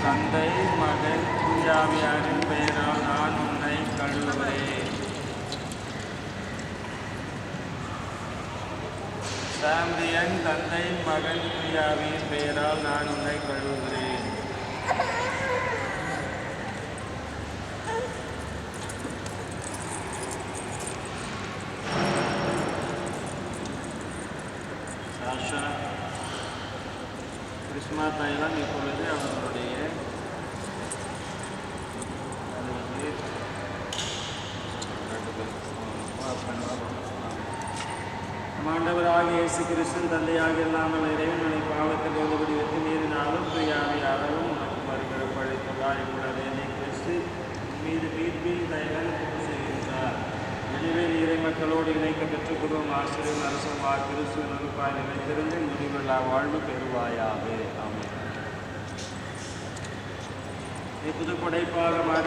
தந்தை மகன் தூயாவியாரின் பெயரால் நான் உன்னை கழுவுகிறேன். சாம்பியன் தந்தை மகன் தூயாவியின் பெயரால் நான் உன்னை கழுவுகிறேன். சாஷா கிறிஸ்துமா தைலம் இப்பொழுது அவர்களுடைய ஆண்டவராகிய இயேசு கிறிஸ்து தந்தையாக இல்லாமல் இறைவனை பாவத்தில் ஒரு வடிவத்தில் நீரினாலும் பிரியாவியாகவும் உனக்கு வருகிற பழித்துள்ளார். இப்பொழுது நீ கிறிஸ்து மீது மீட்பின் தயவன் செய்கின்றார். எனவே இறை மக்களோடு இணைக்க பெற்றுக்கொள்வோம். ஆசிரியர் அரசமா கிறிஸ்து நலுப்பாய் நிலைத்திருந்து முடிவுள்ள வாழ்வு பெறுவாயாக. ஆமென். புது படைப்பாக மாறி